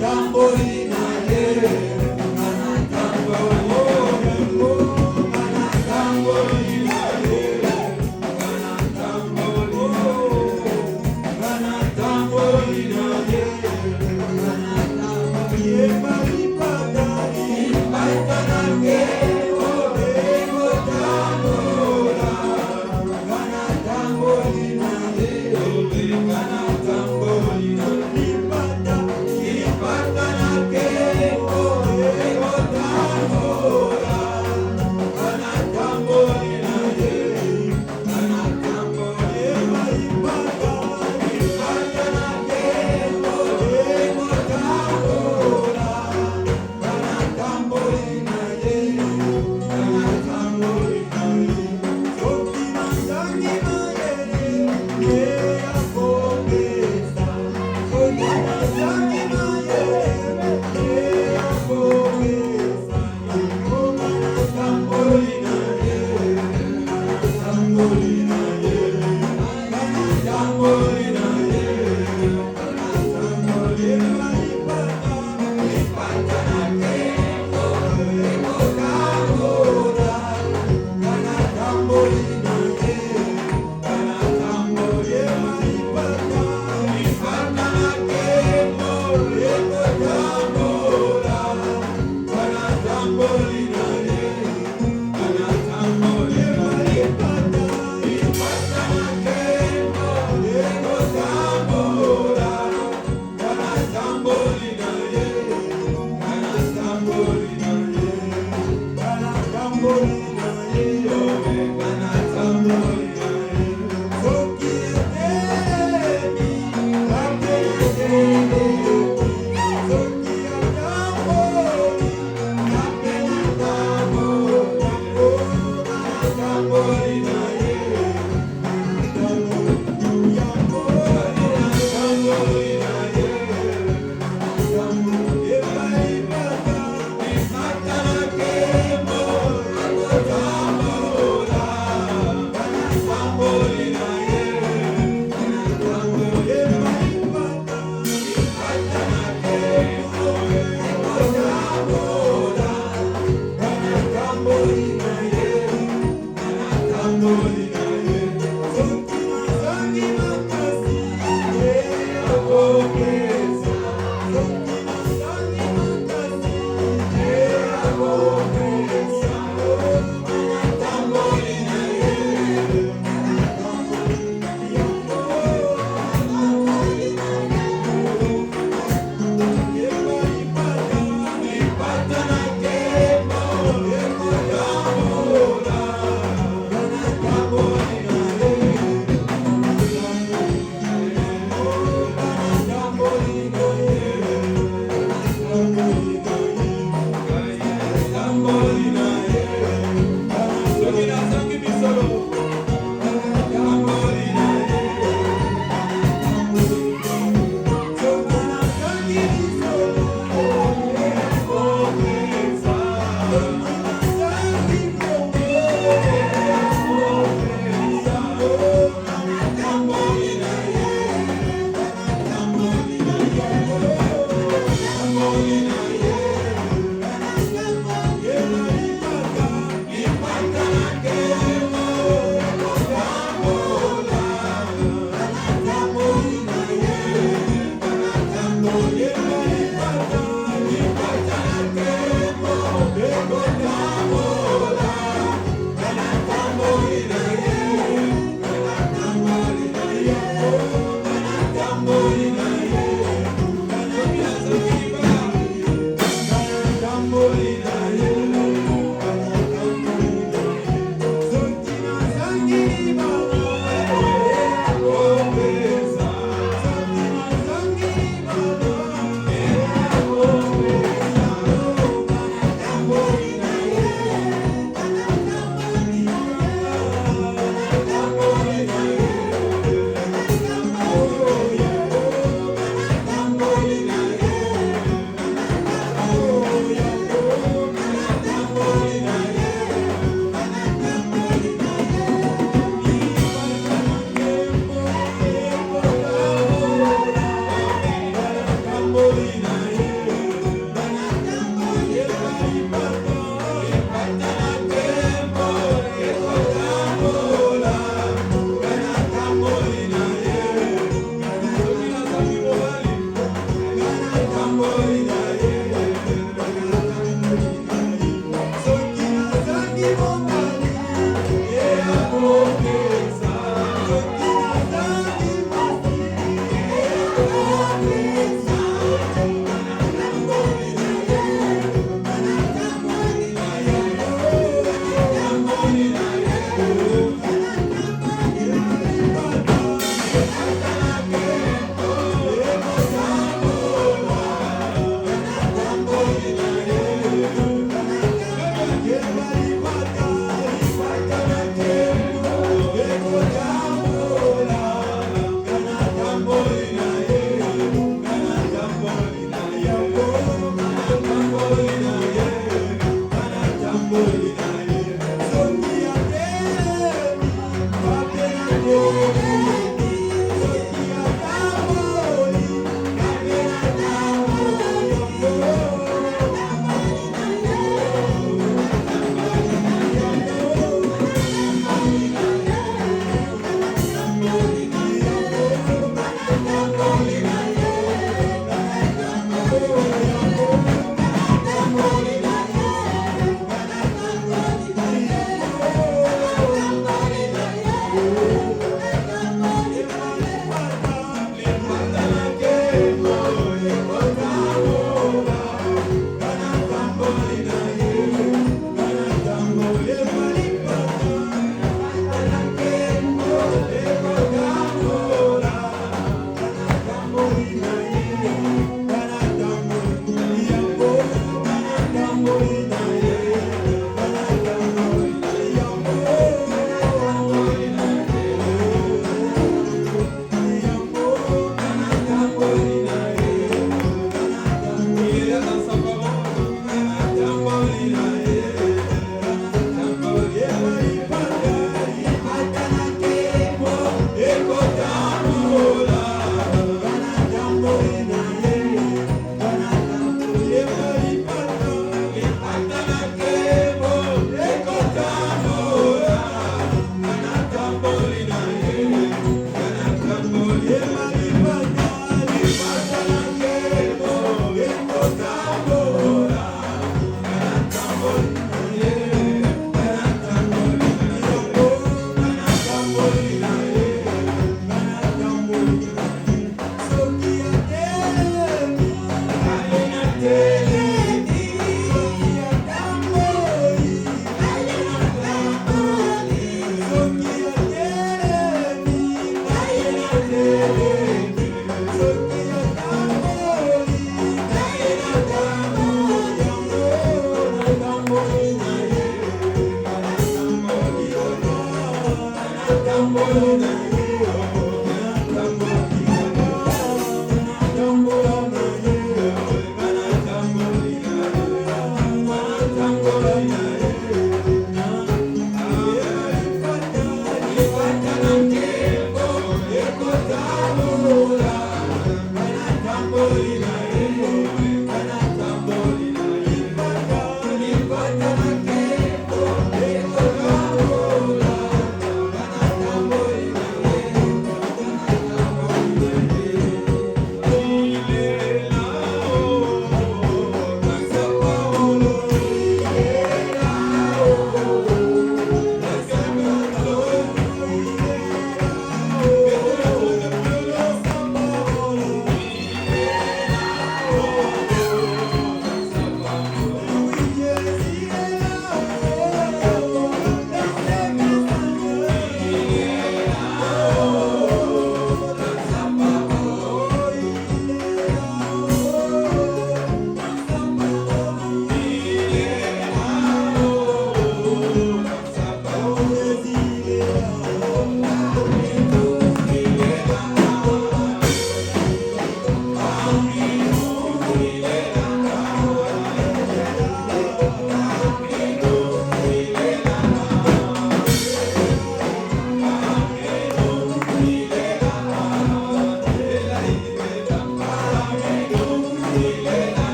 Tamborina, yeah,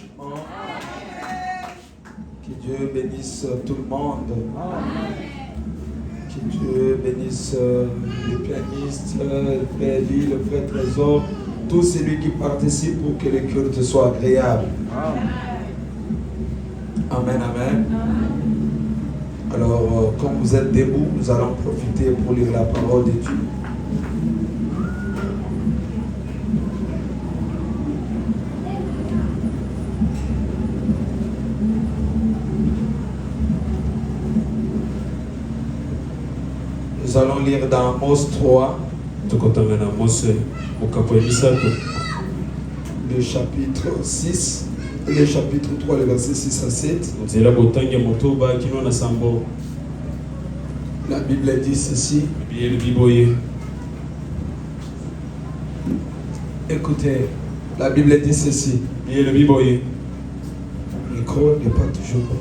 jugement. Que Dieu bénisse tout le monde. Que Dieu bénisse les pianistes, Béli, le frère Trésor, tous celui qui participe pour que le culte soit agréable. Amen, amen. Alors, quand vous êtes debout, nous allons profiter pour lire la parole de Dieu. Nous allons lire dans Amos 3, le chapitre 6, le chapitre 3, le verset 6 à 7. La Bible dit ceci. Écoutez, la Bible dit ceci. Le micro n'est pas toujours bon.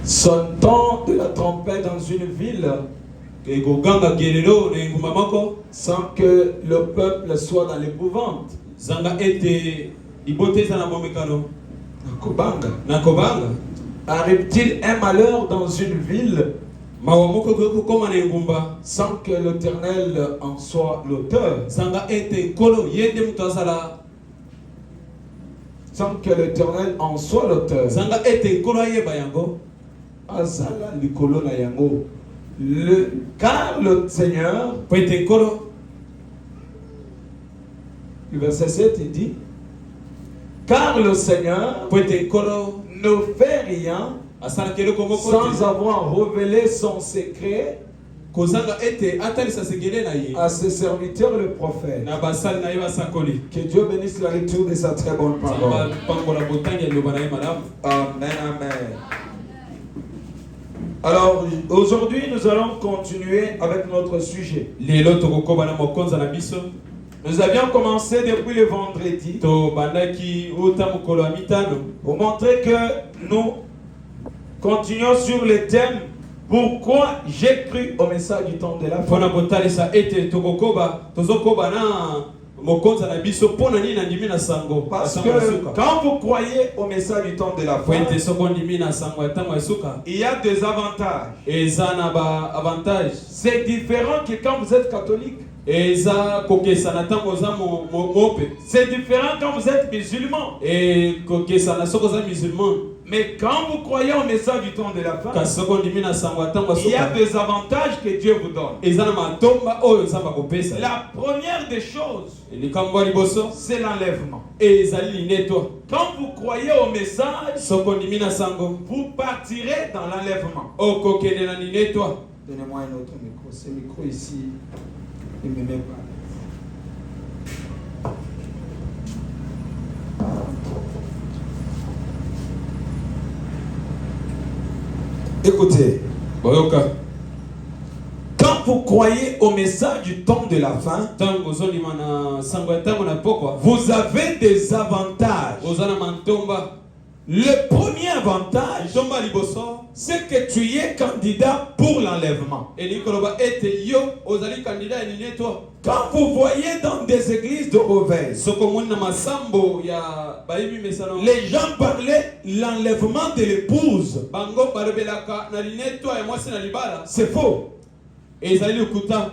Sonne-t-on de la trompette dans une ville sans que le peuple soit dans l'épouvante? Arrive-t-il un malheur dans une ville sans que l'Éternel en soit l'auteur? Sans que l'Éternel en soit l'auteur. Car le Seigneur, le verset 7 il dit, car le Seigneur ne fait rien sans avoir révélé son secret à ses serviteurs le prophète. Que Dieu bénisse la lecture de sa très bonne parole. Amen, amen. Alors, aujourd'hui, nous allons continuer avec notre sujet. Nous avions commencé depuis le vendredi pour montrer que nous continuons sur le thème pourquoi j'ai cru au message du temps de la fin. Parce que quand vous croyez au message du temps de la fin, il y a des avantages. C'est différent que quand vous êtes catholique. C'est différent quand vous êtes musulman. Mais quand vous croyez au message du temps de la fin, il y a des avantages que Dieu vous donne. La première des choses, c'est l'enlèvement. Quand vous croyez au message, vous partirez dans l'enlèvement. Donnez-moi un autre micro. Ce micro ici, il ne me met pas. Écoutez, quand vous croyez au message du temps de la fin, vous avez des avantages. Le premier avantage, c'est que tu es candidat pour l'enlèvement. Quand vous voyez dans des églises de mauvaise, les gens parlaient l'enlèvement de l'épouse. C'est faux.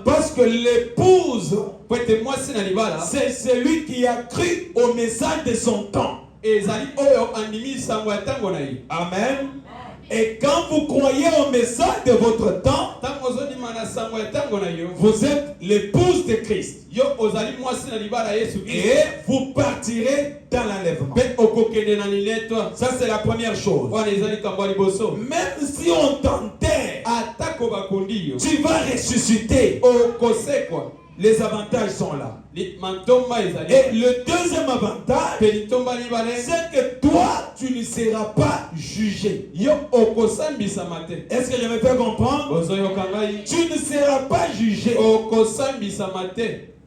Parce que l'épouse, c'est celui qui a cru au message de son temps. Amen. Et quand vous croyez au message de votre temps, vous êtes l'épouse de Christ. Et vous partirez dans l'enlèvement. Ça, c'est la première chose. Même si on t'enterre, tu vas ressusciter. Les avantages sont là. Et le deuxième avantage, c'est que toi, tu ne seras pas jugé. Est-ce que je me fais comprendre? Tu ne seras pas jugé.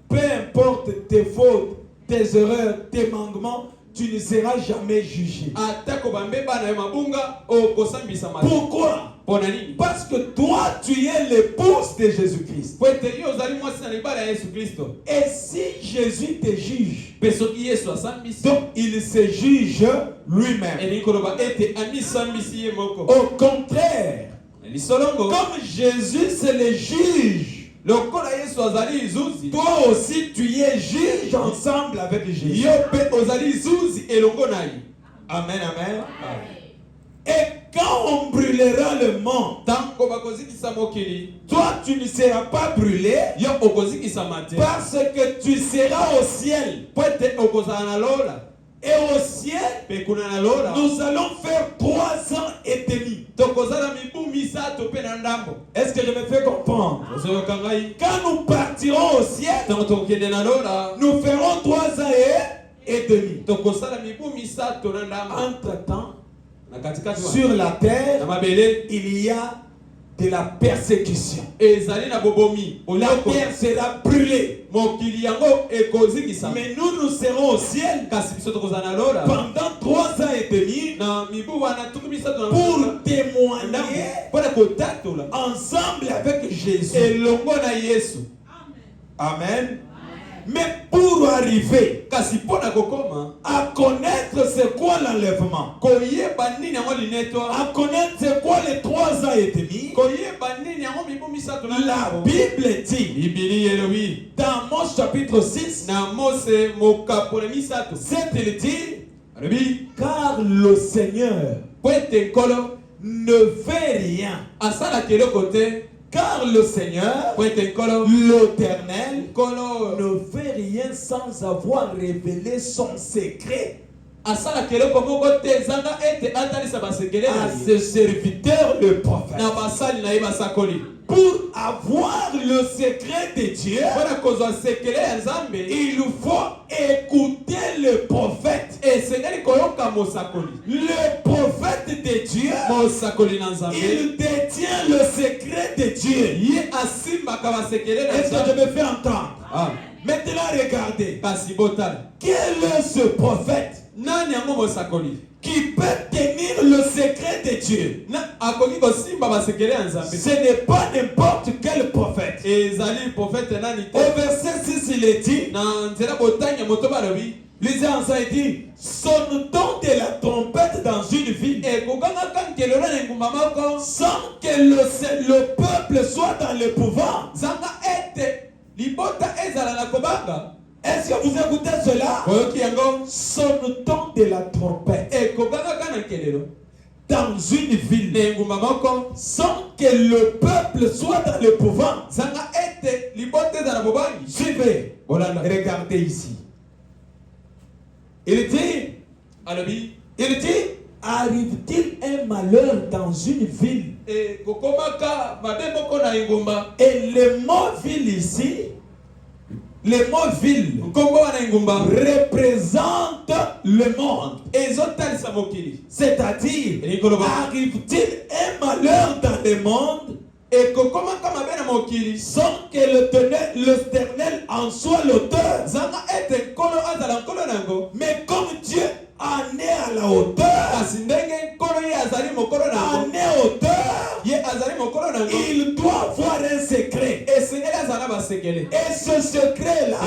Peu importe tes fautes, tes erreurs, tes manquements, tu ne seras jamais jugé. Pourquoi? Parce que toi, tu es l'épouse de Jésus-Christ. Et si Jésus te juge, donc il se juge lui-même. Au contraire, comme Jésus c'est le juge, toi aussi tu es juge ensemble avec Jésus. Amen, amen. Et quand on brûlera le monde, toi tu ne seras pas brûlé parce que tu seras au ciel. Et au ciel, nous allons faire 3 ans et demi. Est-ce que je me fais comprendre? Quand nous partirons au ciel, nous ferons 3 ans et demi. Entre-temps, sur la terre, il y a de la persécution. La terre sera brûlée. Mais nous serons au ciel pendant 3 ans et demi pour témoigner ensemble avec Jésus. Amen. Mais pour arriver à connaître c'est quoi l'enlèvement, à connaître c'est quoi les 3 ans et demi, la Bible dit dans Amos chapitre 6, il dit, car le Seigneur ne fait rien. Car le Seigneur, l'Éternel, ne fait rien sans avoir révélé son secret à ses serviteurs le prophète. Pour avoir le secret de Dieu, il faut écouter le prophète. Le prophète de Dieu, il détient le secret de Dieu. Est-ce que je me fais entendre? Maintenant regardez. Quel est ce prophète qui peut tenir le secret de Dieu? Ce n'est pas n'importe quel prophète. Au verset 6, il est dit, lisez ensemble, il dit, sonne-t-on de la trompette dans une ville sans que le peuple soit dans l'épouvante? Est-ce que vous écoutez cela? Sonne-t-on de la trompette dans une ville sans que le peuple soit dans l'épouvante? Suivez, regardez ici. Il dit, arrive-t-il un malheur dans une ville? Et le mot ville ici, le mot ville représente le monde. C'est-à-dire, arrive-t-il un malheur dans le monde sans que l'Éternel en soit l'auteur? Mais comme Dieu en est à la hauteur, il doit avoir un secret. Et ce secret-là,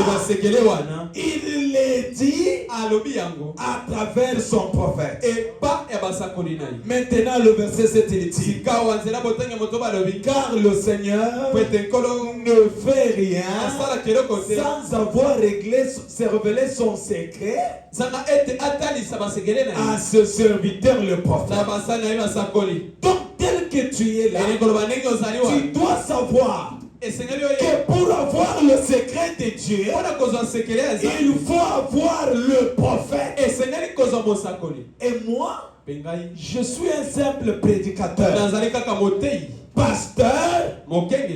il est dit à travers son prophète. Maintenant le verset 7, il dit, car le Seigneur ne fait rien sans avoir révélé son secret à ce serviteur le prophète. Donc tel que tu es là, tu dois savoir que pour avoir le secret de Dieu, il faut avoir le prophète. Et moi, je suis un simple prédicateur, pasteur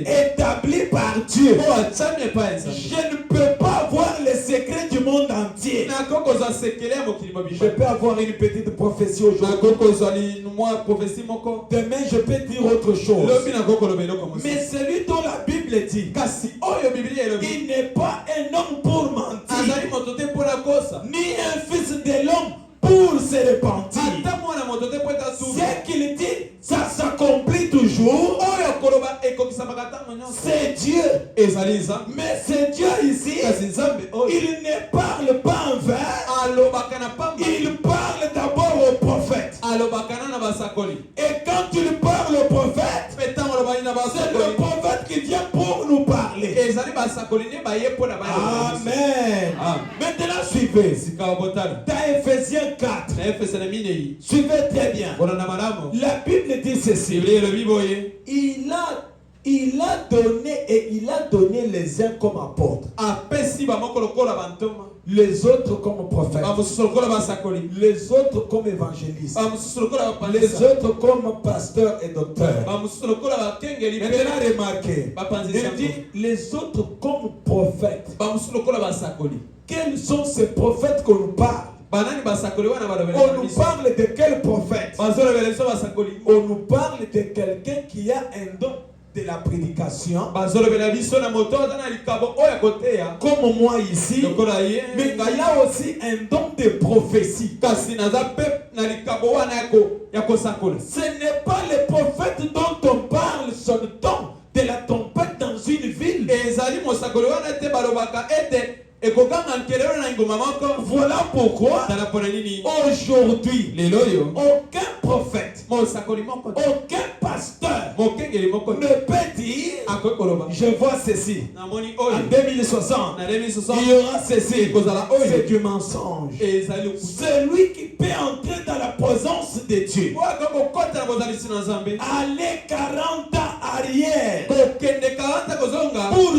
établi par Dieu. Je ne peux pas avoir les secrets du monde entier. Je peux avoir une petite prophétie aujourd'hui. Demain je peux dire autre chose. Mais celui dont la Bible dit, il n'est pas un homme pour mentir, ni un fils de l'homme il ne parle pas en vain. Il parle d'abord au prophète. Et quand il parle au prophète, c'est le prophète qui vient pour nous parler. Amen. Maintenant, suivez. Dans Ephésiens 4. Suivez très bien. La Bible dit ceci. Il a donné les uns comme apôtres, les autres comme prophètes, les autres comme évangélistes, les autres comme pasteurs et docteurs. Maintenant remarquez, il dit les autres comme prophètes. Quels sont ces prophètes qu'on nous parle? On nous parle de quel prophète? On nous parle de quelqu'un qui a un don de la prédication, comme moi ici, mais il a aussi un don de prophétie. Ce n'est pas le prophète dont on parle son don de la trompette dans une ville. Voilà pourquoi aujourd'hui aucun prophèt, aucun pasteur ne peut dire je vois ceci en 2060 il y aura ceci. C'est du mensonge. Celui qui peut entrer dans la présence de Dieu, aller 40 ans arrière pour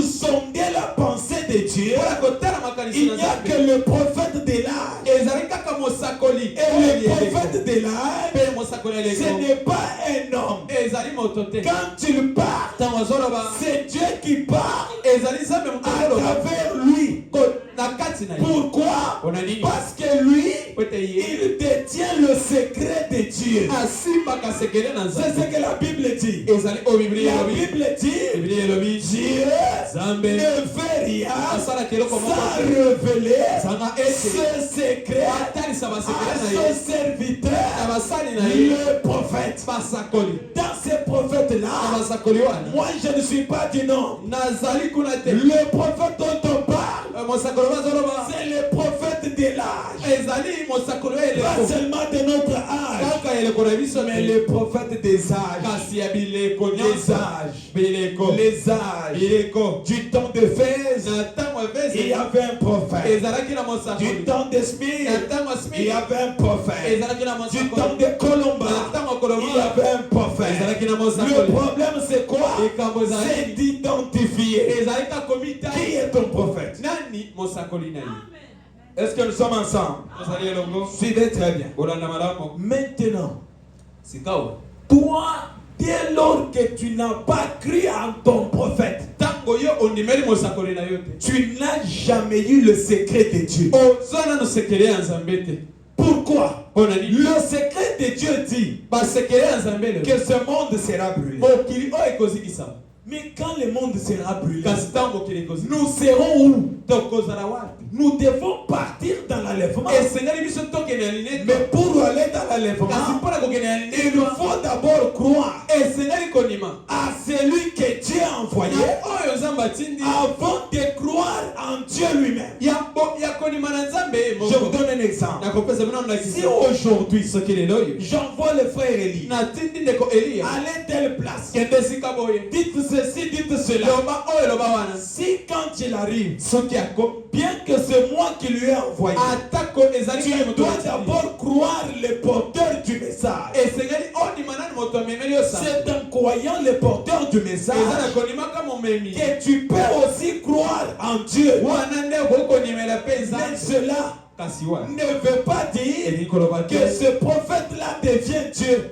sonder la pensée de Dieu, il n'y a que le prophète de l'âge. Et le prophète de l'âge, ce n'est pas un homme. Quand il parle, c'est Dieu qui parle à travers lui. Pourquoi? Parce que lui, il détient le secret de Dieu. C'est ce que la Bible dit. La Bible dit, Dieu ne fait rien sans révéler ce secret à son serviteur, le prophète. Dans ces prophètes-là, moi je ne suis pas du nom. Le prophète dont on parle, c'est le prophète de l'âge. Pas seulement de notre âge, mais le prophète des âges. Les âges. Du temps de Phèse, il y avait un prophète. Du temps de Smith, il y avait un prophète. Du temps de Colomba, il y avait un prophète. Le problème c'est quoi? C'est d'identifier qui est ton prophète. Est-ce que nous sommes ensemble? Suivez très bien. Maintenant, toi, dès lors que tu n'as pas cru en ton prophète, tu n'as jamais eu le secret de Dieu. Pourquoi? Le secret de Dieu dit que ce monde sera brûlé. Mais quand le monde sera brûlé, nous serons où? Nous devons partir dans l'enlèvement. Mais pour aller dans l'enlèvement, il faut d'abord croire à celui que Dieu a envoyé avant de croire en Dieu lui-même. Je vous donne un exemple. Si aujourd'hui j'envoie le frère Élie aller telle place, dites ceci, dites cela. Si quand il arrive, bien que c'est moi qui lui ai envoyé, tu dois d'abord croire le porteur du message. C'est en croyant le porteur du message que tu peux aussi croire en Dieu. Mais cela ne veut pas dire que ce prophète-là devient Dieu.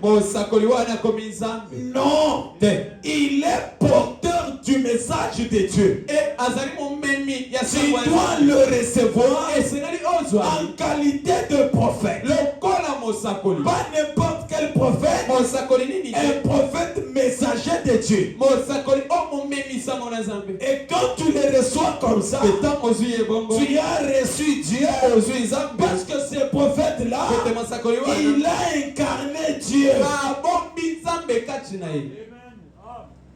Non, il est porteur du message de Dieu. Tu dois le recevoir en qualité de prophète. Pas n'importe quel prophèet, un prophète messager de Dieu. Et quand tu le reçois comme ça, tu as reçu Dieu. Parce que ce prophète-là, il a incarné Dieu.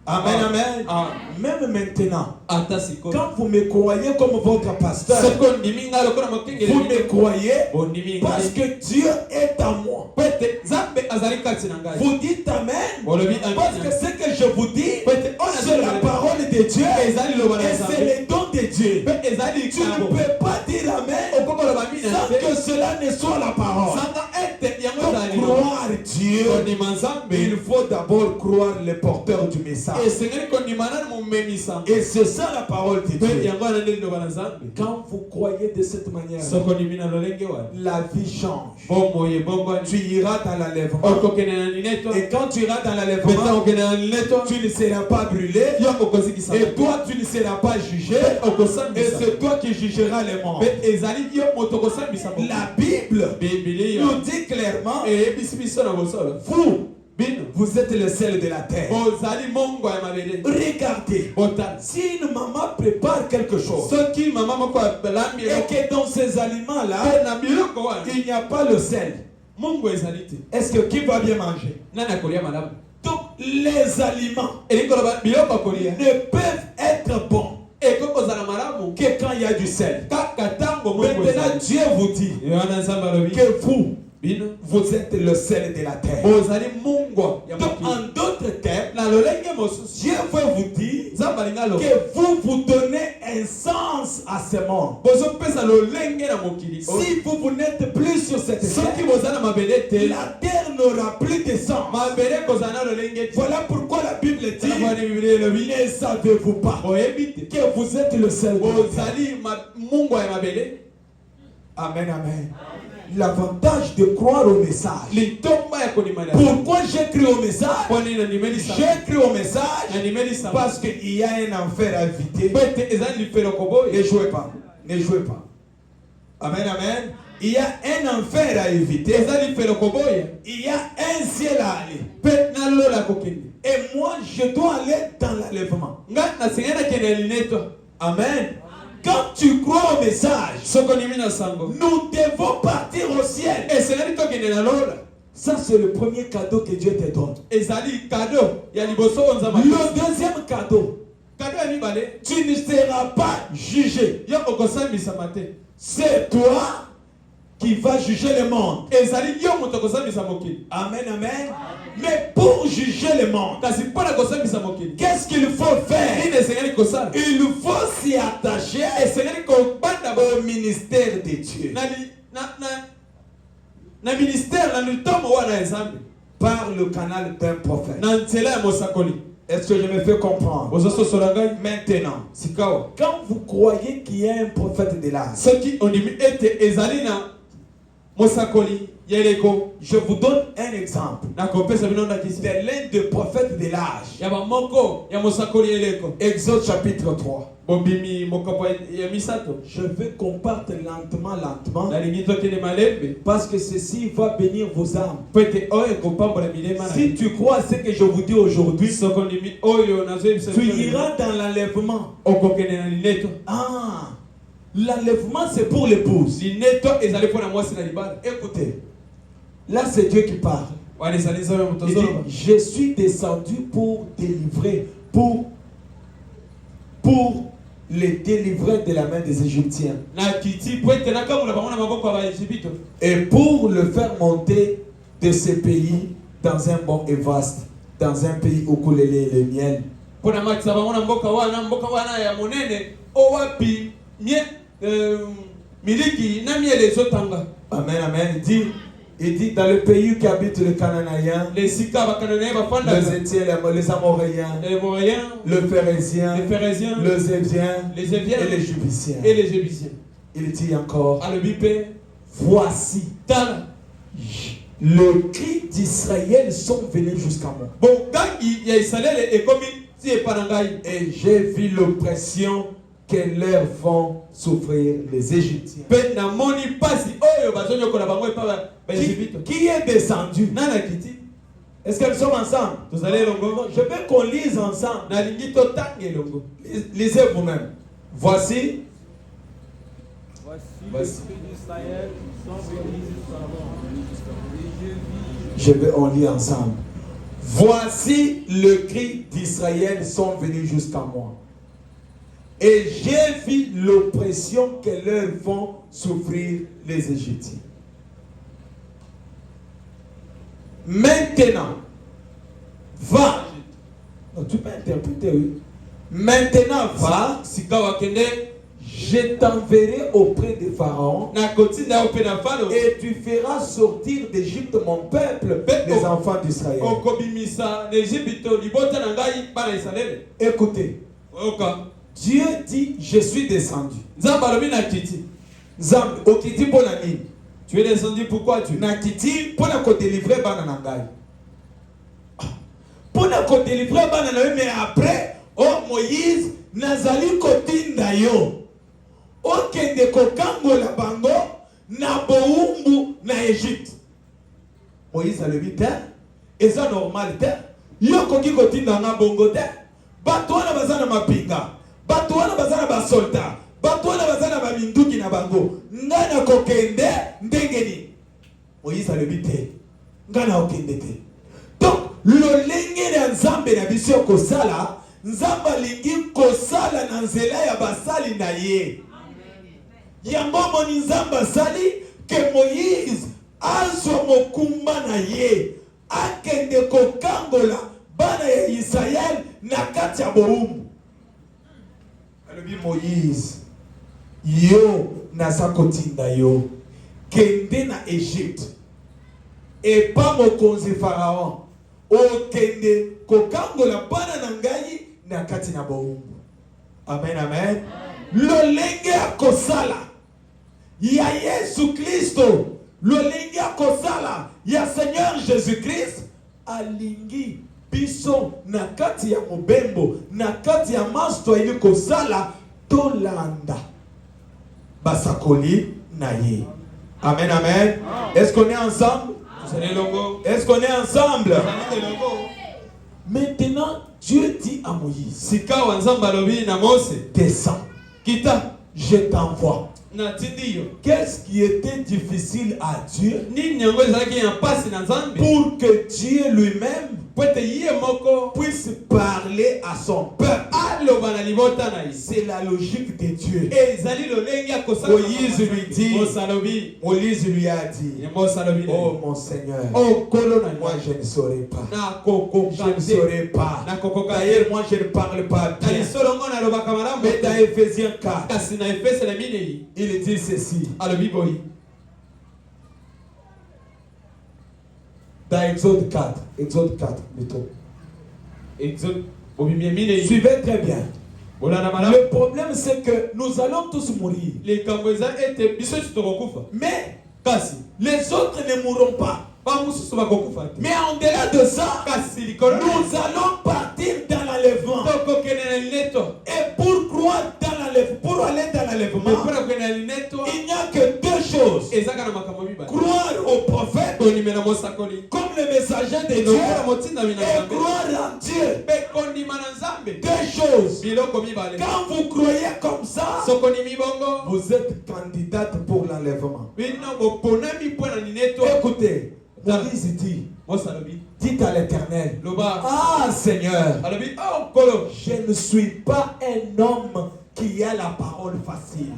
Amen, amen. Ah. Même maintenant, Ata siko. quand vous me croyez comme votre pasteur, Soko ndiminga lokona mokengele. vous me croyez Bondiminga. parce que Dieu est à moi. Pete zambe azali kati na ngai. Vous dites amen. Olobi amen. Parce que ce que je vous dis, Pete c'est la parole de Dieu. Ezali loba na Et zambe. c'est le don de Dieu. Pe ezali Tu ne kabo. peux pas dire amen Okoko loba mina. sans que cela ne soit la parole. Sanga ete yango Pour ezali. croire Dieu, Kondima nzambe. il faut d'abord croire le porteur du message. Esengeli kondima nani mumemisa. Et c'est ça la parole de Pe Dieu. yango anandeli loba na zambe. Quand vous croyez de cette manière, Soko ndimina lolenge wa. la vie change. Bomoye bongo. Tu iras dans l'enlèvement. Okokene na nineto. Et quand tu iras dans Peta l'enlèvement, okene na nineto. tu ne seras pas brûlé. Yo okozikisa. Et toi, tu ne seras pas jugé. Et c'est toi qui jugeras les morts. Pe ezali yo moto kosambisa mo. La Bible Biblia. nous dit clairement, Eyebisi biso na bosolo. vous, Bino. vous êtes le sel de la terre. Bozali mongo ya mabele. Regardez, Botala. si une maman prépare quelque chose Soki mama moko alambi et que dans ces aliments-là, pe na biloko wana. il n'y a pas le sel, Mungu ezali te. est-ce que qui va bien manger? Nani akolia malamu? Donc, les aliments Elingi koloba biloko akolia. ne peuvent être bons Ekoko kozala malamu. que quand il y a du sel. Kaka tango Mungu Maintenant, ezali. Dieu vous dit Yohana nzambe alobi. que vous, Bino. vous êtes le sel de la terre. Bozali mungu ya Donc, mokili. en d'autres termes, Na lolenge mosusu. Dieu veut vous dire Nzambe alingi aloba. que vous donnez un sens à ce monde. Bozopesa lolenge na mokili. Si vous n'êtes plus sur cette Soki terre, bozala na mabele te. la terre n'aura plus de sens. Mabele kozala na lolenge te. Voilà pourquoi la Bible dit, Tanafani Biblia elobi. ne savez-vous pas Oyebi te. que vous êtes le sel de la terre. Bozali mungu ya mabele. Amen, amen. L'avantage de croire au message. Litomba ya kondima na. Pourquoi j'ai cru au message? Poni na nimeli sa. J'ai cru au message Na nimeli sa. parce qu'il y a un enfer à éviter. Pete ezali lifelo koboye. Ne jouez pas. Ne jouez pas. Amen, amen. Il y a un enfer à éviter. Ezali lifelo koboye. Il y a un ciel à aller. Pe na lola kokende. Et moi, je dois aller dans l'enlèvement. Nga na sengena kene lineto. Amen. Quand tu crois au message, Soko nimina sango. nous devons partir au ciel. Esengeli tokende na lola. Ça, c'est le premier cadeau que Dieu te donne. Ezali cadeau ya liboso onzama. Le deuxième cadeau, Cadeau ya mibale. tu ne seras pas jugé. Yo okosambisa mate. C'est toi qui vas juger le monde. Ezali yo moto okosambisa mokili. Amen, amen. Mais pour juger le monde, Kasi mpona kosambisa mokili. qu'est-ce qu'il faut faire? Nini esengeli kosala? Il faut s'y attacher Esengeli kobanda au ministère de Dieu na ministère na lutomo wana ezambe. par le canal d'un prophète. Na nzela ya mosakoli. Est-ce que je me fais comprendre? Ozososola ngai. Maintenant, Sikawa. quand vous croyez qu'il y a un prophète de l'âge, Soki ondimi ete ezali na mosakoli ya eleko. je vous donne un exemple. Nakopesa bino ndakisi. C'est l'un des prophètes de l'âge. Ya bamoko ya mosakoli ya eleko. Exode chapitre 3. Bobimi mokapo ya misato. Je veux qu'on parte lentement, Nalingi tokende malembe. parce que ceci va bénir vos âmes. Po ete oyo ekopambola milema na Si tu crois à ce que je vous dis aujourd'hui, soko ndimi oyo nazoyebisa tu bino. iras dans l'enlèvement. Okokende na lineto. Ah, l'enlèvement c'est pour l'épouse. Lineto ezali mpona mwasi na libala. Écoutez, là c'est Dieu qui parle. Wana ezali nzambe moto Il azoloba. dit, je suis descendu pour délivrer, pour les délivrer de la main des Égyptiens Na kiti po ete nakamula bango na maboko ya baegypito. et pour le faire monter de ce pays dans un bon et vaste, dans un pays où coule le lait et le miel. Mpona matisa bango na mboka wana ya monene owapi miliki na miele ezotanga. Amen, amen. Il dit dans le pays qui habite le Cananéen, Les sika bakananaye les bafandaka. Étiens, les Amoréens, Les Moréens, le Phérézien, les Phérésiens, les Éviens les Éviens et les Jubiciens. et les Jébusiens. Il dit encore, Alobi pe voici, tala. le cri d'Israël sont venus jusqu'à moi. Bongangi ya Israël ekomi ti epa na ngai. Et j'ai vu l'oppression que leur font souffrir les Égyptiens. Pe namoni pasi oyo bazonyokola bango epa baegypito. Qui est descendu? Nana kiti. Est-ce qu'elles sont ensemble? Tozali elongo. Je veux qu'on lise ensemble. Nalingi totanga elongo. Lisez vous-même. Voici. Les fils d'Israël sont venus jusqu'à moi. Je veux on lit ensemble. voici le cri d'Israël sont venus jusqu'à moi. Et j'ai vu l'oppression que leur font souffrir les Égyptiens. Maintenant, va. Non, tu peux interpréter, oui. Maintenant, va. Je t'enverrai auprès de Pharaon et tu feras sortir d'Égypte mon peuple, les enfants d'Israël. Écoutez, Dieu dit, je suis descendu. Tu es descendu pourquoi tu nakiti pour la délivrer bananangai. Pour la délivrer bananangai, mais après, oh Moïse, nazali kotinda yo. Okende kokango la bango na boumbu na Égypte. Moïse a le dit, et ça normal te. Yo koki kotinda na bongo te. Batwana bazana mapinga. Batwana bazana ba soldat. Batwana bazana ba minduki na bango. Ngana kokende ndengeni. Moïse a le dit, ngana okende te. Donc le lenge na nzambe na biso kosala, nzamba lingi kosala na nzela ya basali na ye. Yango moni nzamba sali ke Moïse azo mokumba na ye akende kokangola bana ya Israël na kati ya boumbu. Alobi Moïse, yo naza kotinda yo kende na Égypte et pas mokonzi Pharaon okende kokangola bana na ngai na kati na boumbu. Amen, amen. Lolenge akosala ya Yesu Kristo, lolenge akosala ya Seigneur Jésus-Christ alingi biso na kati ya mobembo, na kati ya masto ili kosala tolanda basakoli na ye. Amen, amen. Est-ce qu'on est ensemble? Est-ce qu'on est ensemble? Maintenant, Dieu dit à Moïse, descends, je t'envoie. Qu'est-ce qui était difficile à Dieu pour que Dieu lui-même puisse parler à son peuple? C'est la logique de Dieu. Moïse lui dit, Moïse lui a dit, oh mon Seigneur, moi je ne saurais pas. Je ne saurais pas. D'ailleurs, moi je ne parle pas bien. Mais dans Ephésiens 4, il dit ceci. Dans Exode 4, plutôt. Suivez très bien. Le problème c'est que nous allons tous mourir. Mais les autres ne mourront pas. Mais en-delà de ça, nous allons partir dans l'enlèvement. Et pour croire dans l'enlèvement, pour aller dans l'enlèvement, il n'y a que deux choses. Croire au prophète, comme le messager de Dieu, et croire en Dieu. Deux choses. Quand vous croyez comme ça, vous êtes candidate pour l'enlèvement. Écoutez, Moïse dit, dites à l'Éternel, ah Seigneur, je ne suis pas un homme qui a la parole facile.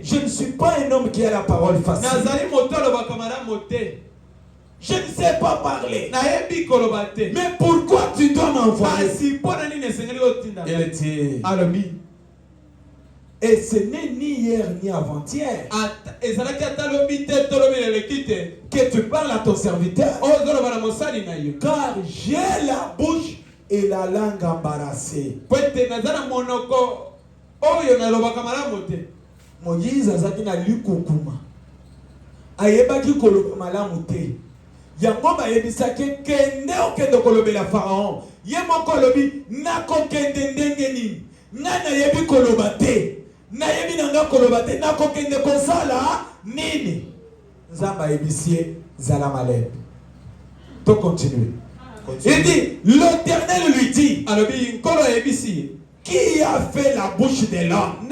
Je ne suis pas un homme qui a la parole facile. Je ne sais pas parler. Mais pourquoi tu dois m'envoyer? Il dit, et ce n'est ni hier ni avant-hier que tu parles à ton serviteur, car j'ai la bouche et la langue embarrassée. Moïse azaki na likukuma ayebaki koloba malamu te. Yango bayebisaki kende okende kolobela Pharaon. Ye moko lobi nakokende ndenge nini nga nayebi koloba te. Nayebi nanga koloba te nakokende kosala nini. Nzamba yebisie zala malade. To continuer. Il dit, l'Éternel lui dit, qui a fait la bouche de l'homme?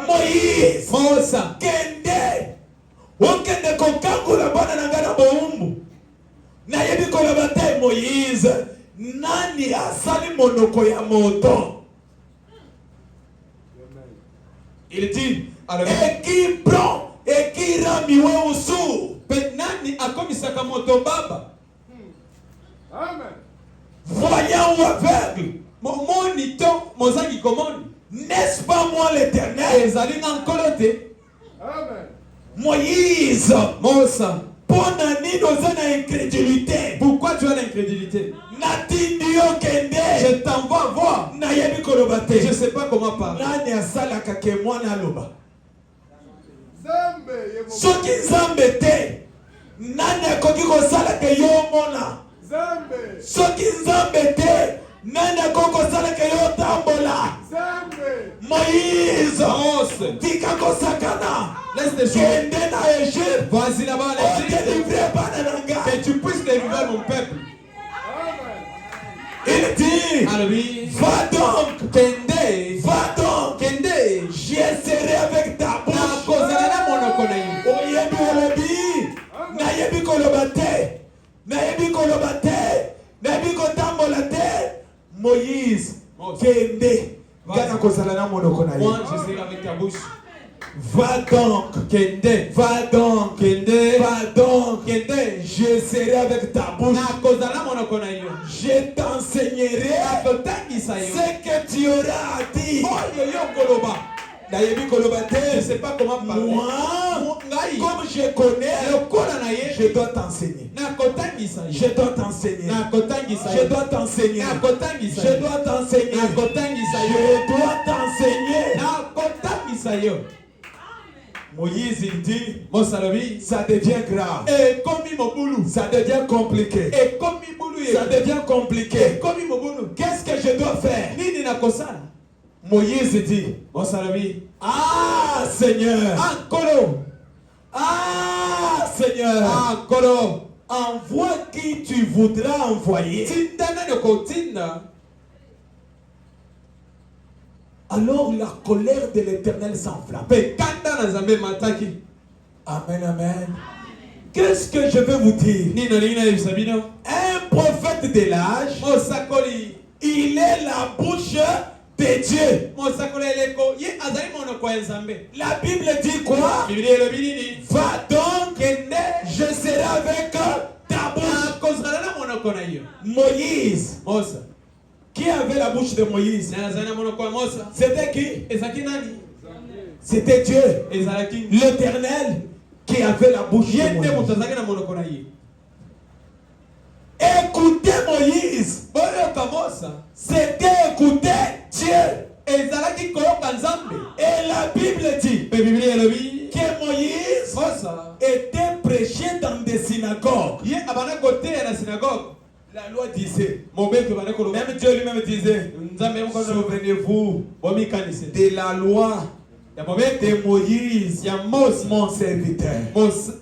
Moïse. Kende. Okende kokangola bana na ngana boumbu. Na yebi koloba te Moïse, nani asali monoko ya moto? Il dit, et qui prend et qui rend miwe usu? Nani akomisaka moto baba? Amen. Voyant ou aveugle? Monito, mozangi komoni. N'est-ce pas moi l'Éternel? Ezali na nkolote. Amen. Moïse, Mosa. pona nini oza na incrédulité? Pourquoi tu as l'incrédulité? Natindi yo kende. Je t'envoie voir. Na yebi koloba te. Je ne sais pas comment parler. Nani asalaka ke mwana aloba? Zambe ye Soki nzambe te, nani akoki kosala ke yo mona? Zambe. Soki nzambe te, nani akoki kosala ke yo tambola? Zambe. Moïse, Mose. tika kosakana. Laisse les choses. Kende na Égypte. Vas-y là-bas en Égypte. Délivrer bana na nga. Que tu puisses délivrer mon peuple. Amen. Il dit, Alors, va donc, Kende. va donc, Kende. je serai avec ta bouche. Na kozala na monoko na yo. Oyebi olobi, na yebi koloba te, na yebi koloba te, na yebi kotambola te. Moïse, kende, gana kozala na monoko na Moi, yo. je serai avec ta bouche. Va donc, Kende. va donc, Kende. va donc, Kende. je serai avec ta bouche. Na kozala monoko na yo. Je t'enseignerai Akotangisa yo. ce que tu auras à dire. Oyo yo koloba. Na yebi koloba Je ne te. sais pas comment parler. Moi, Ngai. comme je connais, Lokola na ye. je dois t'enseigner. Na kotangisa yo. Je dois t'enseigner. Na kotangisa Je yo. dois t'enseigner. Na kotangisa Je yo. dois t'enseigner. Na kotangisa yo. Je dois t'enseigner. Na kotangisa yo. Moïse, il dit, Mosalobi. ça devient grave. Et komi mobulu. Ça devient compliqué. Et komi bulu. Ça devient compliqué. Komi mobulu. Qu'est-ce que je dois faire? Nini na kosala. Moïse dit, Mosalobi. ah Seigneur, Ankolo. ah Seigneur, Ankolo. envoie qui tu voudras envoyer. Tinda na de kotinda. Alors la colère de l'Éternel s'enflamme. Pe kanda na zambe mataki. Amen, amen. Qu'est-ce que je vais vous dire? Nino lina yusabino. Un prophète de l'âge, Mosakoli. il est la bouche de Dieu. Mosakoli eleko. Ye azali monoko ya zambe. La Bible dit quoi? Biblia elobi nini? Va donc, Kende. je serai avec ta bouche. Na kozala na monoko na yo. Moïse, Mosa. qui avait la bouche de Moïse? Na azali na monoko ya Mosa. C'était qui? Ezaki nani? C'était Dieu, Ezalaki. l'Éternel, qui avait la bouche de Yende Moïse. mutazaki na monoko na ye. Écoutez Moïse, Boyoka Mosa. c'était écouter Dieu. Ezalaki koyoka nzambe. Et la Bible dit Pe Biblia elobi. que Moïse Mosa. était prêché dans des synagogues. Ye abana koteya na synagogue. La loi disait, Mobeki bana koloba. même Dieu lui-même disait, Nzambe moko na souvenez-vous bomi kanise. de la loi Ya mobeki de Moïse, ya Mose. mon serviteur.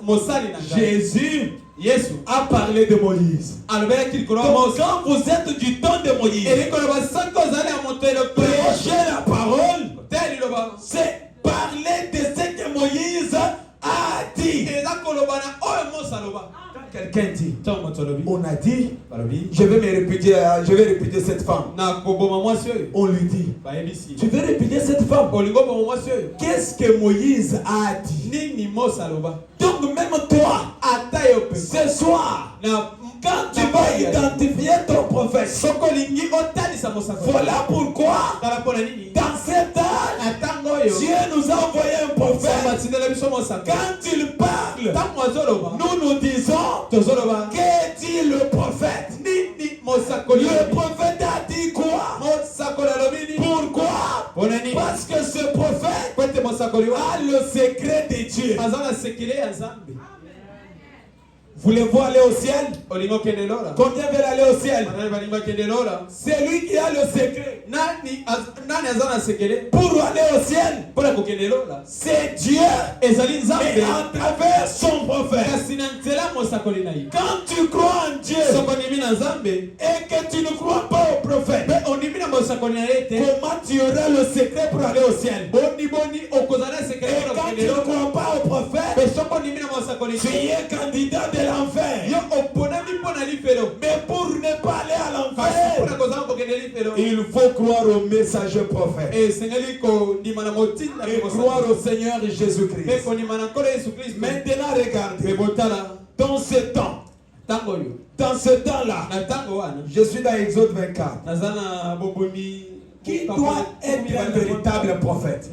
Mosali na ngai. Jésus Yesu. a parlé de Moïse. Alobelaki likolo ya Donc Mose. quand vous êtes du temps de Moïse, Eli koloba sanko ozali ya moto eloko. prêchez la parole, Te liloba. c'est parler de ce que Moïse a dit. Eza koloba na oyo Mose aloba. Quelqu'un dit, Ntango moto alobi. on a dit, Balobi. je vais répéter cette femme. Na koboma mwasi oyo. On lui dit, Bayebisi. tu veux répéter cette femme? Olingo boma mwasi oyo. Qu'est-ce que Moïse a dit? Nini Mose aloba. Donc même toi, Ata yo pe. ce soir, Na quand tu vas identifier ton prophète, soko lingi otalisa mosako. voilà pourquoi Tala pona nini? dans cet âge, Na tango oyo. Dieu nous a envoyé un prophète. Samba tindela biso mosako. Quand il parle, Tango azoloba. nous disons, Tozoloba. que dit le prophète? Nini mosako Le lilobi. prophète a dit quoi? Mosako lalobi nini? Pourquoi? Pona nini? Parce que ce prophète Kwete mosako liwa. a le secret de Dieu. Aza na sekele ya Nzambe. Voulez-vous aller au ciel? Olingo kende lola. Combien veulent aller au ciel? Banani balingo kende lola. C'est lui qui a le secret. Nani aza na sekele? Pour aller au ciel, Pona kokende lola. c'est Dieu, Ezali mais Nzambe. à travers son prophète. Kasi na nzela mosakoli na ye. Quand tu crois en Dieu Soko ondimi na Nzambe. et que tu ne crois pas au prophète, Pe ondimi na mosakoli na ye te. comment tu auras le secret pour aller au ciel? Boni okozala sekele Et pona quand tu kokende ne lola. crois pas au prophète, Pe soko Tu es candidat de l'enfer. Mais pour ne pas aller à l'enfer, il faut croire au messager prophète. Et croire au Seigneur Jésus-Christ. Maintenant, regardez. Dans ce temps, dans ce temps-là, je suis dans Exode 24. Qui doit être un véritable prophète?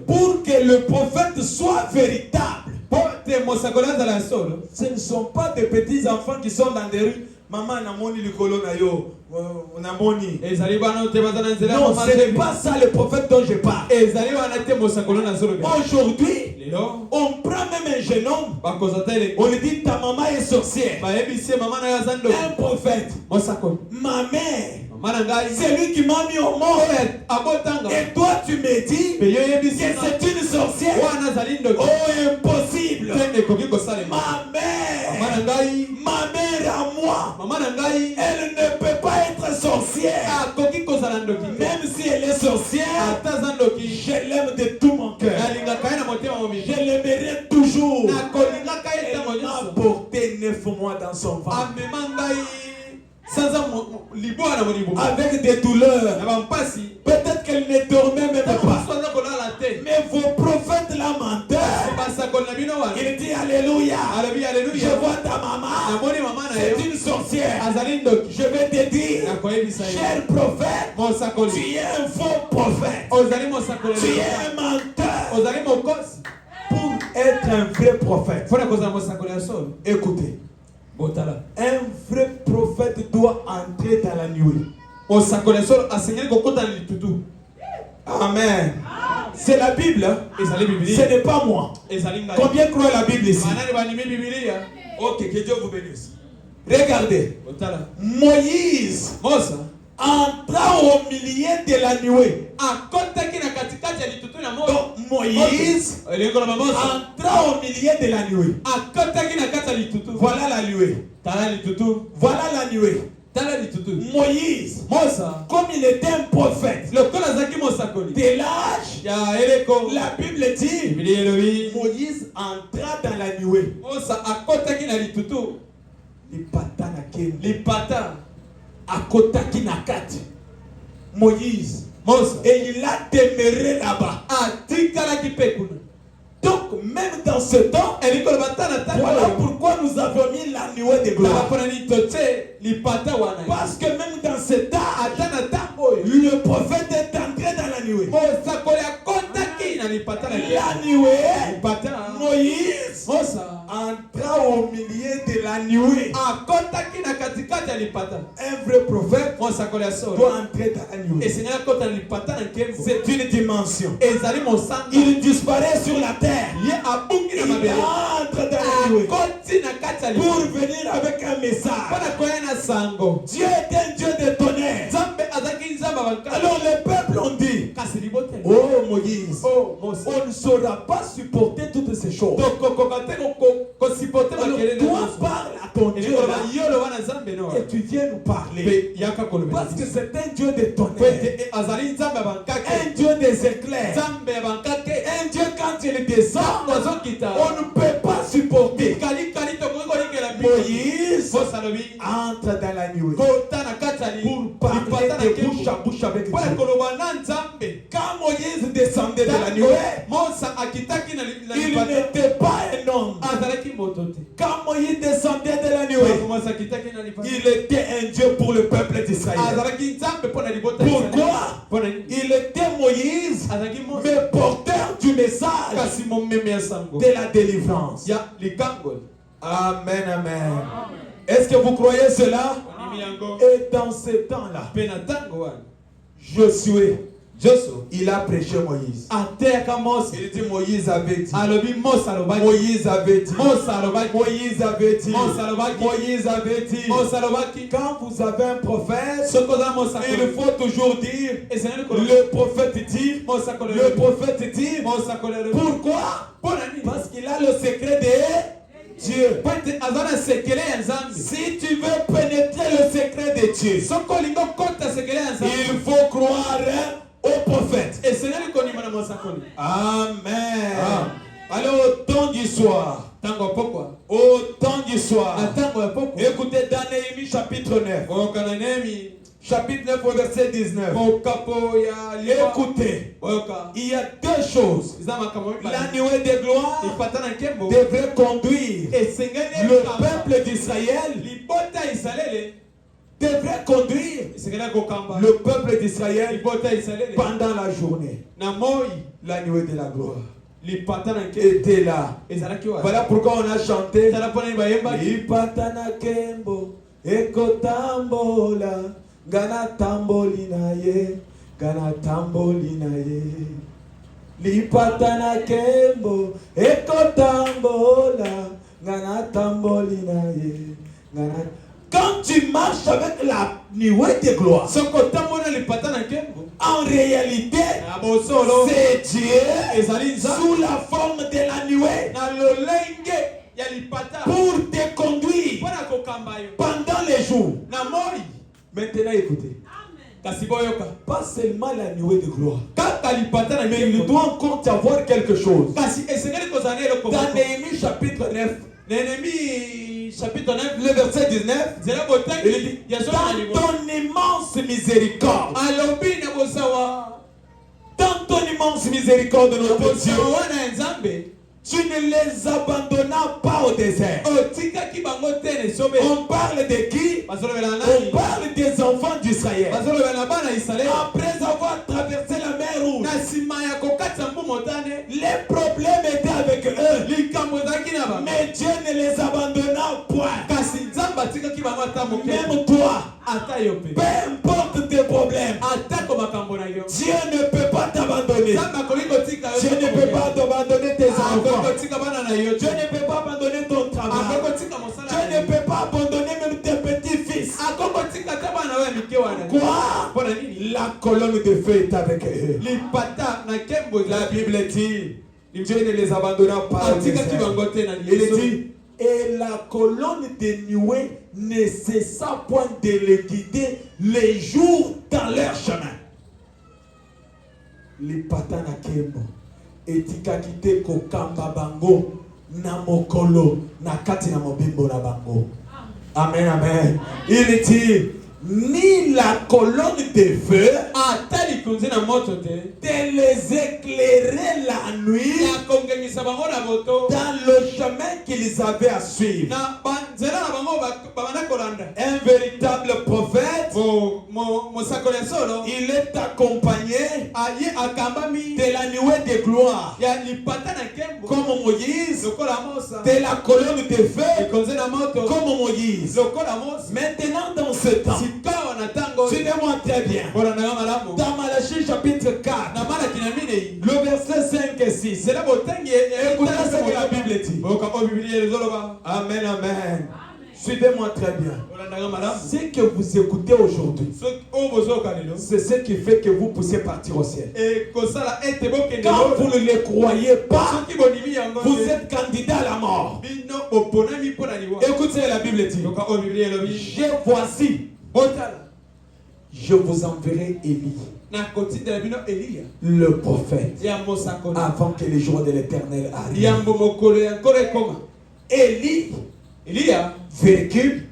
Pour que le prophète soit véritable, ce ne sont pas des petits enfants qui sont dans des rues. Maman namoni likolo na yo namoni. Non, ce n'est pas ça le prophète dont je parle. Aujourd'hui, on prend même un jeune homme, on lui dit ta maman est sorcière. Un prophète. Ma mère, c'est lui qui m'a mis au monde. Et toi tu me dis que c'est une sorcière. Oh, impossible. Ma mère à moi, elle ne peut pas être sorcière. Même si elle est sorcière, je l'aime de tout mon cœur. Je l'aimerai toujours. Elle m'a porté 9 mois dans son ventre. Avec des douleurs. Peut-être qu'elle ne dormait même pas. Mais vos prophètes la menteurs. Il dit Alléluia. Je vois ta maman. C'est une sorcière. Je vais te dire, cher prophète, tu es un faux prophète. Tu es un menteur. Pour être un vrai prophète, écoutez. Un vrai prophète doit entrer dans la nuit. Amen. C'est la Bible. Ce n'est pas moi. Combien croient la Bible ici? Ok, que Dieu vous bénisse. Regardez. Moïse entra au milieu de la nuée. Donc Moïse entra au milieu de la nuée. Voilà la nuée. Voilà la nuée. Moïse, comme il était un prophète de l'âge, la Bible dit Moïse entra dans la nuée. Les patins à Kotaki Nakati. Moïse, et il a demeuré là-bas. Donc même dans ce temps, voilà pourquoi nous avons mis la nuée de gloire. Parce que même dans ce temps, le prophète est entré dans la nuée. La nuée, Moïse entra au milieu de la nuée. Un vrai prophète doit entrer dans la nuée. C'est une dimension. Il disparaît sur la terre. Il entre dans la nuée pour venir avec un message. Dieu est un Dieu de tonnerre. Alors le peuple ont dit, oh Moïse, on ne saura pas supporter toutes ces choses. Alors toi parle à ton Dieu là, et tu viens nous parler. Parce que c'est un Dieu de tonnerre, un Dieu des éclairs, un Dieu quand il descend, on ne peut pas supporter. Moïse entre dans la nuée pour parler de bouche à bouche avec Dieu. Quand Moïse descendait de la nuée, il n'était pas un homme. Quand Moïse descendait de la nuée, il était un Dieu pour le peuple d'Israël. Pourquoi? Il était Moïse, mais porteur du message de la délivrance. Amen, amen. Est-ce que vous croyez cela? Et dans ce temps-là, Josué, il a prêché Moïse. Il dit Moïse avait dit. Moïse avait dit. Moïse avait dit. Moïse avait dit. Quand vous avez un prophète, il faut toujours dire le prophète dit. Le prophète dit. Pourquoi? Parce qu'il a le secret de Dieu. Si tu veux pénétrer le secret de Dieu, il faut croire au prophète. Amen. Alors au temps du soir, Tango pokwa. au temps du soir, Tango pokwa. écoutez dans Néhémie chapitre 9, Oyoka Nehemi. chapitre 9 au verset 19. Okapo ya liwa. Écoutez, Oyoka. il y a deux choses. Zama kamo. La nuée de gloire Ipatana kembo. devrait conduire Esengene le peuple d'Israël, Libota Isalele. devrait conduire Esengene kokamba. le peuple d'Israël Libota Isalele. pendant la journée. Na moi. La nuée de la gloire Lipatana kembo. était là. Ezalaki wa. Voilà pourquoi on a chanté. Tala pona bayemba. Lipatana kembo ekotambola ngana tamboli na ye ngana tamboli na ye. Lipatana kembo ekotambola ngana tamboli na ye ngana. Quand tu marches avec la nuée de gloire, Soko tamona lipatana kembo. en réalité, Abosolo. c'est Dieu Ezali nza. sous la forme de la nuée Na lolenge ya lipata. pour te conduire Pona kokamba yo. pendant les jours. Na moi. Maintenant écoutez, Kasi boyoka. pas seulement la nuée de gloire, Kaka lipatana mais il kembo. doit encore y avoir quelque chose. Kasi esengeli kozana eloko. Dans Néhémie chapitre 9, Néhémie chapitre 9. le verset 19, Zela il botangi. dit, Ya sola na dans libo. ton immense miséricorde, Alobi na bosawa. dans ton immense miséricorde, notre Dieu, Bosawa wana nzambe. tu ne les abandonnas pas au désert. Otikaki bango te ne sobe. On parle de qui? Bazolobela On nani? parle des enfants d'Israël. Bazolobela bana Israël. Après avoir traversé la mer Rouge, Na sima ya kokatisa mbu motane. les problèmes étaient avec eux. Likambo ezalaki na bango. Mais Dieu ne les abandonna point. Kasi nzambe atikaki bango ata moke. Même toi, Ata yo pe. peu importe tes problèmes, Atako makambo na yo. Dieu ne peut pas t'abandonner. Nzambe akoki kotika yo. Dieu ne peut pas t'abandonner tes Akoki enfants. kotika bana na yo. Dieu ne peut pas abandonner ton Akoki travail. kotika mosala Dieu na ne yo. peut pas abandonner même tes petits-fils. Akoki kotika te bana oyo ya mike wana. Quoi? Mpona nini? La colonne de feu est avec eux. Lipata na kembo La Bible dit, Dieu ne les abandonna pas. au atikaki désert. bango te na Il liboso. dit, et la colonne de nuée ne cessa point de les guider les jours dans leur chemin. Les patana kembo etikaki te kokamba bango na mokolo na kati na mobimbo na bango. Amen, amen. Il dit, ni la colonne de feu Ata likonzi na moto te. de les éclairer la nuit Ya kongengisa bango na moto. dans le chemin qu'ils avaient à suivre. Na banzela na bango babanda kolanda. Un véritable prophète, Mosakoli ya solo. il est accompagné Aye akambami. de la nuée de gloire, Ya lipata na kembo. comme Moïse, Lokola Mosa. de la colonne de feu, Likonzi na moto. comme Moïse. Lokola Mosa. Maintenant, dans ce temps, Sikawa na tango. suivez-moi très bien. Bora na malamu. Dans Malachie chapitre 4, Na mala kinamine. le verset 5 et 6. Zela botangi. Écoutez ce que la Bible dit. Boka ko Biblia ezoloba. Amen, amen. Suivez-moi très bien. Bora na malamu. Ce que vous écoutez aujourd'hui, So o bozoka lelo. c'est ce qui fait que vous puissiez partir au ciel. Et kosala ete bokende. Quand vous ne les croyez pas, Soki bonimi yango. vous êtes candidat à la mort. Bino oponami pona liwa. Écoutez, la Bible dit, Loka o Biblia elobi. je voici, Botala. je vous enverrai Élie, Na kotindela bino Elia. le prophète, Ya mosakoli. avant que les jours de l'Éternel arrivent. Yambo mokolo ya nkolo ekoma. Élie, Elia véhicule,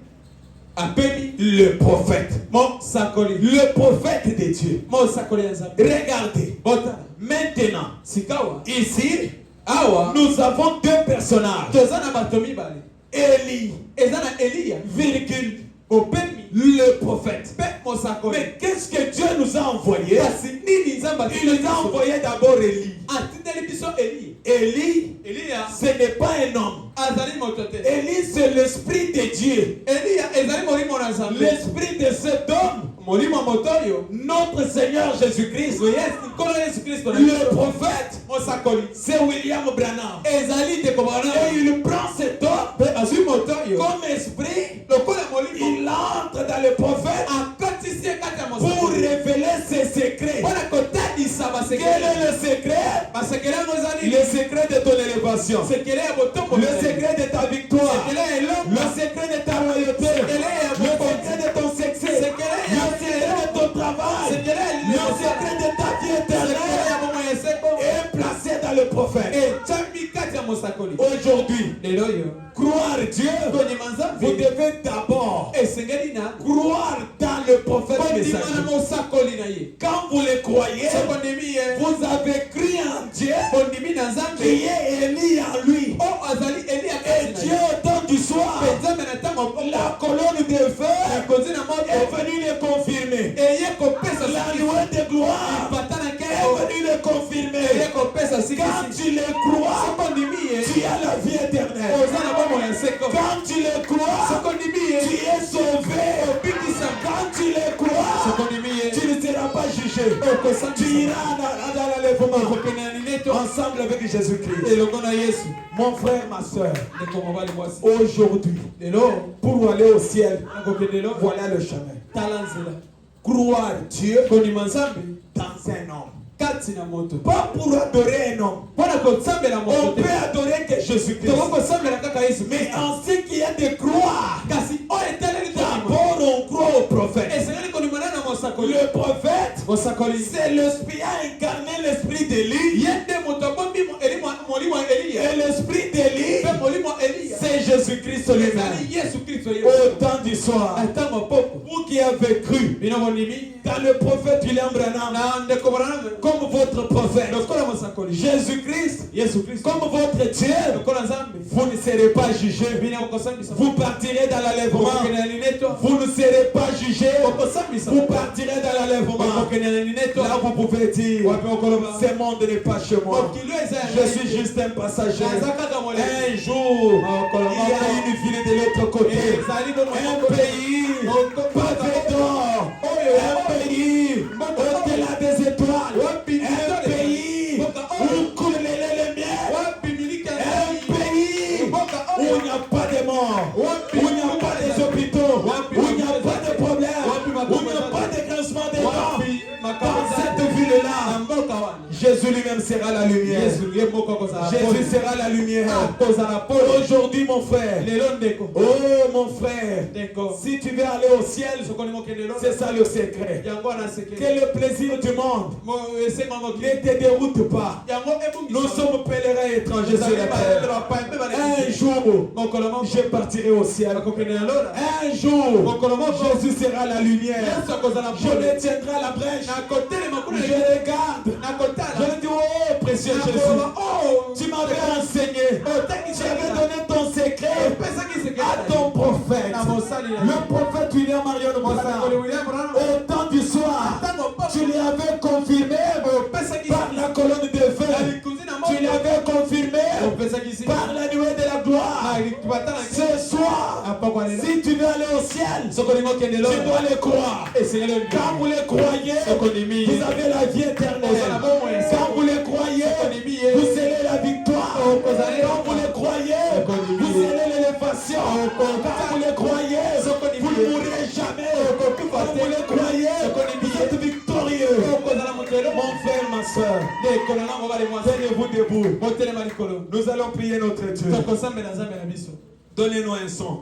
apemi le prophète, mosakoli. le prophète de Dieu. Mosakoli ya Nzambe. Regardez, Botala. maintenant, Sikawa. ici, Awa. nous avons deux personnages. Toza na bato mibale. Élie, Eza na Elia. véhicule, Opemi. le prophète. Pe mosakoli. Mais qu'est-ce que Dieu nous a envoyé? Kasi nini Nzambe Il nous a envoyé d'abord Élie. atindeli biso Eli. Élie, Elia ce n'est pas un homme. azali moto te. Élie, c'est l'esprit de Dieu. Elia ezali molimo na Nzambe. L'esprit de cet homme, Molimo moto oyo. notre Seigneur Jésus-Christ, Nkolo Yesu Kristo na le biso. prophète, Mosakoli. c'est William Branham. Ezali te kobana. Et il prend cet homme Pe azwi moto oyo. comme esprit, Lokola molimo. il entre dans le prophète Akotisi kati ya pour mosakoli. révéler ses secrets. Mpona kotadisa Quel basekele. est le secret? Basekele yango ezali. Le secret de ton élévation. Sekele ya botombo. Le secret de ta victoire. Sekele ya elongo. Le secret de ta royauté. Sekele ya Le bokonzi. secret de ton succès. Sekele Le ya secret de ton travail. Sekele ya Le secret de ta vie Sekele éternelle ya bomoi ya seko. est placé dans le prophète. Etiambi Aujourd'hui, croire Dieu, vous vous devez d'abord croire dans le prophète messager. Quand vous le croyez, vous avez cru en Dieu qui est Élie en lui. Et Dieu, au temps du soir, la colonne de feu est venue le confirmer. La nuée de gloire est venue le confirmer. Quand tu le crois, tu as la vie éternelle. Quand tu le crois, tu es sauvé. Quand tu le crois, tu ne seras pas jugé. Tu iras dans l'enlèvement ensemble avec Jésus-Christ. Mon frère, ma soeur, aujourd'hui, pour aller au ciel, voilà le chemin. Croire Dieu dans un homme. Pas pour adorer un homme. On peut adorer que Jésus-Christ. Mais en ce qui est de croire, d'abord on croit au prophète. Le prophète, c'est l'esprit a incarné l'esprit d'Élie. Et l'esprit d'Élie, c'est Jésus-Christ lui-même. Au temps du soir, vous qui avez cru dans le prophète William Branham, comme votre prophète, Jésus-Christ, comme votre Dieu, vous ne serez pas jugé. Vous partirez dans l'enlèvement. Vous ne serez pas jugé. Vous partirez dans l'enlèvement. Là, vous pouvez dire, ce monde n'est pas chez moi. Je suis juste un passager. Un jour, il y a une ville de l'autre côté. Un pays pavé d'or. Un pays au-delà des étoiles. Un pays où coule le miel. Un pays où il n'y a pas de mort. Où il n'y a pas des hôpitaux. Où il n'y a pas de problème. Où il n'y a pas de grincement de dents. Dans cette ville-là, Jésus lui-même sera la lumière. Jésus sera la lumière. Aujourd'hui, mon frère. Oh, mon frère. Si tu veux aller au ciel, c'est ça le secret. Que le plaisir du monde ne te déroute pas. Nous sommes pèlerins étrangers sur la terre. Un jour, je partirai au ciel. Un jour, Jésus sera la lumière. Je me tiendrai à la brèche. Je regarde. Je dis, oh précieux Jésus, tu m'avais enseigné. Tu avais donné ton secret à ton prophète. Le prophète William Marion Branham. Au temps du soir, tu l'avais confirmé par la colonne de feu. Tu l'avais confirmé par la nuée de la gloire. Ce soir, si tu veux aller au ciel, tu dois le croire. Quand vous le croyez, vous avez la vie éternelle. Quand vous le croyez, vous scellez la victoire. Quand vous le croyez, vous scellez l'élévation. Quand vous le croyez, vous ne mourrez jamais. Quand vous le croyez, vous êtes victorieux. Mon frère, ma soeur, tenez-vous debout. Nous allons prier notre Dieu. Donnez-nous un son.